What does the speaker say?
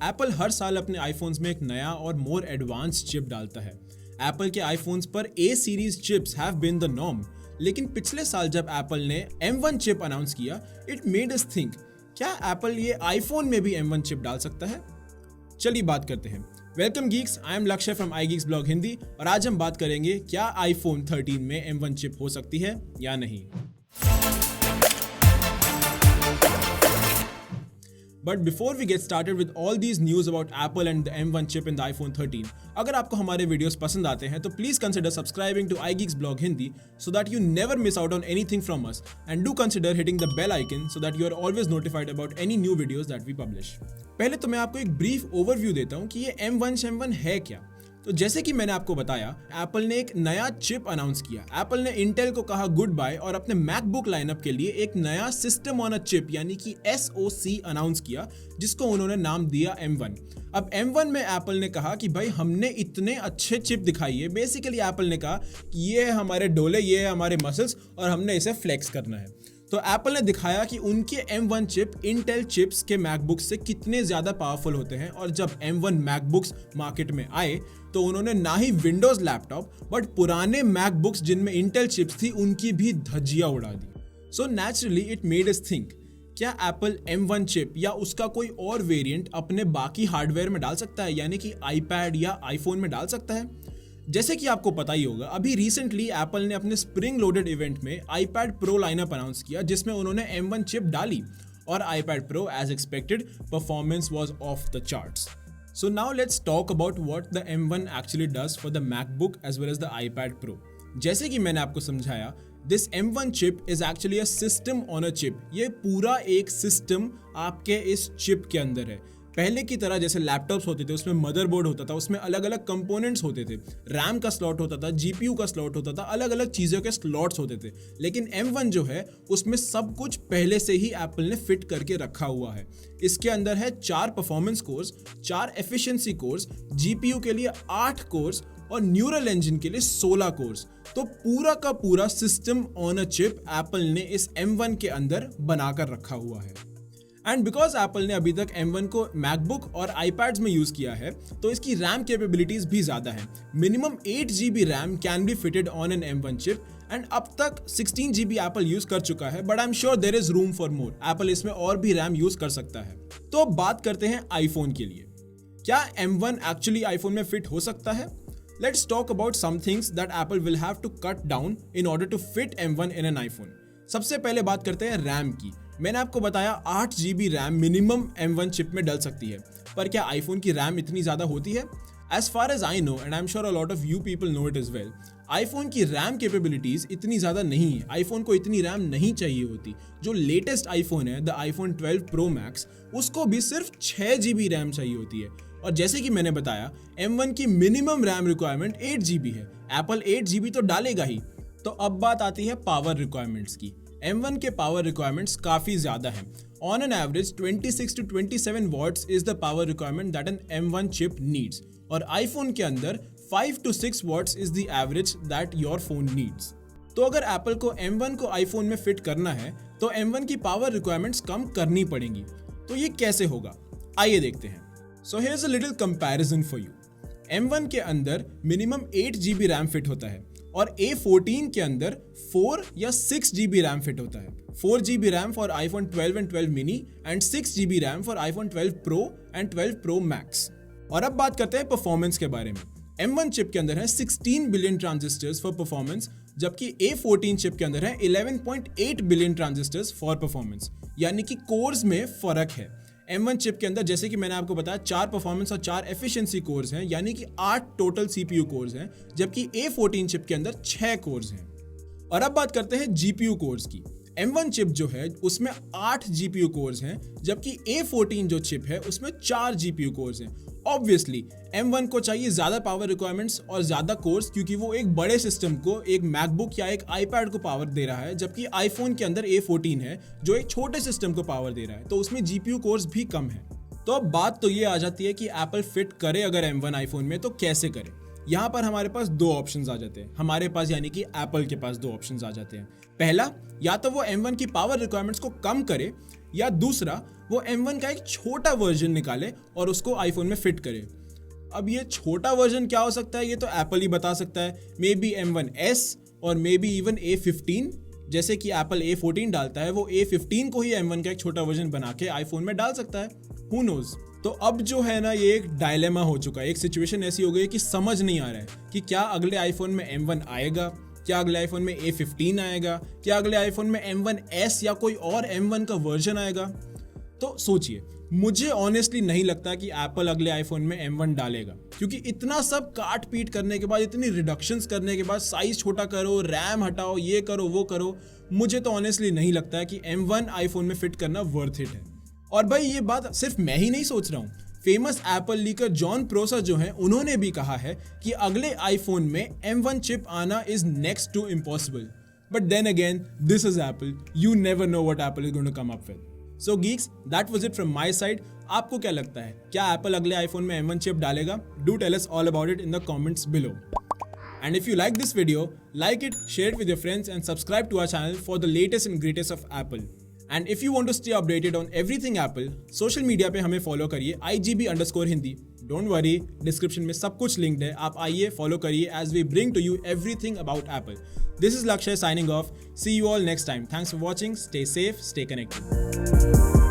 Apple हर साल अपने iPhones में एक नया और मोर एडवांस चिप डालता है। एप्पल के आईफोन्स पर A series chips have been the norm, लेकिन पिछले साल जब एप्पल ने M1 चिप अनाउंस किया, इट मेड अस थिंक, क्या एप्पल ये आईफोन में भी M1 चिप डाल सकता है? चलिए बात करते हैं। वेलकम गीक्स, आई एम लक्ष्य फ्रॉम iGeeks ब्लॉग हिंदी और आज हम बात करेंगे क्या आईफोन 13 में M1 चिप हो सकती है या नहीं। But before we get started with all these news about Apple and the M1 chip in the iPhone 13, अगर आपको हमारे वीडियोस पसंद आते हैं तो please consider subscribing to iGeeks blog Hindi so that you never miss out on anything from us, and do consider hitting the bell icon so that you are always notified about any new videos that we publish. पहले तो मैं आपको एक brief overview देता हूँ कि ये M1 है क्या। तो जैसे कि मैंने आपको बताया, एप्पल ने एक नया चिप अनाउंस किया। एप्पल ने इंटेल को कहा गुड बाय और अपने मैकबुक लाइनअप के लिए एक नया सिस्टम ऑन अ चिप यानी कि SoC अनाउंस किया, जिसको उन्होंने नाम दिया M1। अब M1 में एप्पल ने कहा कि भाई हमने इतने अच्छे चिप दिखाई है। बेसिकली एप्पल ने कहा कि ये है हमारे डोले, ये है हमारे मसल्स और हमने इसे फ्लेक्स करना है। तो एप्पल ने दिखाया कि उनके M1 चिप इंटेल चिप्स के मैकबुक्स से कितने ज़्यादा पावरफुल होते हैं। और जब M1 मैकबुक्स मार्केट में आए तो उन्होंने ना ही विंडोज़ लैपटॉप बट पुराने मैकबुक्स जिनमें इंटेल चिप्स थी उनकी भी धज्जियाँ उड़ा दी। So naturally it made us think, क्या एप्पल M1 चिप या उसका कोई और वेरिएंट अपने बाकी हार्डवेयर में डाल सकता है, यानी कि आईपैड या आईफोन में डाल सकता है? जैसे कि आपको पता ही होगा, अभी रिसेंटली एप्पल ने अपने स्प्रिंग लोडेड इवेंट में आईपैड प्रो लाइनअप अनाउंस किया, जिसमें उन्होंने M1 चिप डाली और iPad pro as expected performance was off the charts. So now let's talk about what the M1 actually does for the MacBook as well as the iPad Pro. जैसे कि मैंने आपको समझाया, this M1 chip is actually a system on a chip. ये पूरा एक system आपके इस चिप के अंदर है। पहले की तरह जैसे लैपटॉप्स होते थे उसमें मदरबोर्ड होता था, उसमें अलग अलग कंपोनेंट्स होते थे, रैम का स्लॉट होता था, GPU का स्लॉट होता था, अलग अलग चीज़ों के स्लॉट्स होते थे। लेकिन M1 जो है उसमें सब कुछ पहले से ही एप्पल ने फिट करके रखा हुआ है। इसके अंदर है 4 performance course, 4 efficiency course, GPU के लिए 8 कोर्स और न्यूरल इंजन के लिए 16 कोर्स। तो पूरा का पूरा system on a chip Apple ने इस M1 के अंदर बनाकर रखा हुआ है। एंड बिकॉज एप्पल ने अभी तक M1 को मैकबुक और आईपैड्स में यूज़ किया है, तो इसकी रैम कैपेबिलिटीज़ भी ज़्यादा है। Minimum 8 GB RAM can be fitted on an M1 chip and अब तक 16 GB एप्पल यूज़ कर चुका है, but I am sure there is room for more. Apple इसमें और भी रैम यूज़ कर सकता है। तो अब बात करते हैं आईफोन के लिए, क्या M1 एक्चुअली आईफोन में फिट हो सकता है? Let's talk about some things that Apple will have to cut down in order to fit M1 in an iPhone. सबसे पहले बात करते हैं रैम की। मैंने आपको बताया 8 GB RAM minimum M1 chip में डल सकती है, पर क्या आईफोन की रैम इतनी ज़्यादा होती है? As far as I know, and I'm sure a lot of you people know it as well, iPhone की रैम कैपेबिलिटीज़ इतनी ज़्यादा नहीं है। आईफोन को इतनी रैम नहीं चाहिए होती। जो लेटेस्ट आईफोन है, द आईफोन 12 Pro Max, उसको भी सिर्फ 6 GB रैम चाहिए होती है। और जैसे कि मैंने बताया, M1 की मिनिमम रैम रिक्वायरमेंट 8 GB है। एप्पल 8 GB तो डालेगा ही। तो अब बात आती है पावर रिक्वायरमेंट्स की। M1 के पावर रिक्वायरमेंट्स काफ़ी ज़्यादा हैं। On an average 26 to 27 watts is the power requirement that an M1 chip needs, और आईफोन के अंदर 5 to 6 watts is the average that your phone needs. तो अगर एप्पल को M1 को आईफोन में फिट करना है तो M1 की पावर रिक्वायरमेंट्स कम करनी पड़ेंगी। तो ये कैसे होगा, आइए देखते हैं। So here's a little comparison for you. M1 के अंदर मिनिमम 8 GB रैम फिट होता है और A14 के अंदर 4 या 6 GB रैम फिट होता है। 4 GB RAM for iPhone 12 and 12 mini and 6 GB RAM for iPhone 12 Pro and 12 Pro Max। और अब बात करते हैं परफॉर्मेंस के बारे में। M1 चिप के अंदर है 16 बिलियन ट्रांजिस्टर्स फॉर परफॉर्मेंस, जबकि A14 चिप के अंदर है 11.8 बिलियन ट्रांजिस्टर्स फॉर परफॉर्मेंस, यानी कि कोर्स में फर्क है। M1 चिप के अंदर जैसे कि मैंने आपको बताया 4 परफॉर्मेंस और 4 एफिशिएंसी कोर्स हैं, यानी कि 8 टोटल CPU कोर्स हैं, जबकि A14 चिप के अंदर 6 कोर्स हैं। और अब बात करते हैं GPU कोर्स की। M1 चिप जो है उसमें 8 GPU कोर्स हैं, जबकि A14 जो चिप है उसमें 4 GPU कोर्स हैं। ऑब्वियसली M1 को चाहिए ज़्यादा पावर रिक्वायरमेंट्स और ज़्यादा कोर्स, क्योंकि वो एक बड़े सिस्टम को, एक मैकबुक या एक आईपैड को पावर दे रहा है, जबकि आईफोन के अंदर A14 है जो एक छोटे सिस्टम को पावर दे रहा है, तो उसमें GPU कोर्स भी कम है। तो अब बात तो ये आ जाती है कि एप्पल फिट करे अगर M1 आईफोन में तो कैसे करे। यहाँ पर हमारे पास दो ऑप्शंस आ जाते हैं, हमारे पास यानी कि एप्पल के पास दो ऑप्शंस आ जाते हैं। पहला, या तो वो M1 की पावर रिक्वायरमेंट्स को कम करे, या दूसरा वो M1 का एक छोटा वर्जन निकाले और उसको आईफोन में फिट करे। अब ये छोटा वर्जन क्या हो सकता है, ये तो एप्पल ही बता सकता है। मे बी M1S और मे बी इवन A15, जैसे कि एप्पल A14 डालता है, वो A15 को ही M1 का एक छोटा वर्जन बना के आईफोन में डाल सकता है, हु नोज। तो अब जो है ना, ये एक डायलेमा हो चुका है, एक सिचुएशन ऐसी हो गई कि समझ नहीं आ रहा है कि क्या अगले आईफोन में M1 आएगा, क्या अगले आईफोन में A15 आएगा, क्या अगले आईफोन में M1S या कोई और M1 का वर्जन आएगा। तो सोचिए, मुझे ऑनेस्टली नहीं लगता कि एप्पल अगले आईफोन में M1 डालेगा, क्योंकि इतना सब काट पीट करने के बाद, इतनी रिडक्शंस करने के बाद, साइज छोटा करो, रैम हटाओ, ये करो वो करो, मुझे तो ऑनेस्टली नहीं लगता है कि M1 आईफोन में फिट करना वर्थ इट है। और भाई ये बात सिर्फ मैं ही नहीं सोच रहा हूँ, फेमस एप्पल लीकर जॉन प्रोसर जो हैं, उन्होंने भी कहा है कि अगले आईफोन में M1 चिप आना is next to impossible. But then again, this is Apple, you never know what Apple is going to come up with. So geeks, that was it from my side. आपको क्या लगता है, क्या Apple अगले iPhone में M1 chip डालेगा? Do tell us all about it in the comments below. And if you like this video, like it, share it with your friends and subscribe to our channel for the latest and greatest of Apple. And if you want to stay updated on everything Apple, social media पे हमें follow करिए IGB_Hindi. Don't worry, description में सब कुछ linked है, आप आइए follow करिए as we bring to you everything about Apple. This is Lakshay signing off. See you all next time. Thanks for watching. Stay safe, stay connected.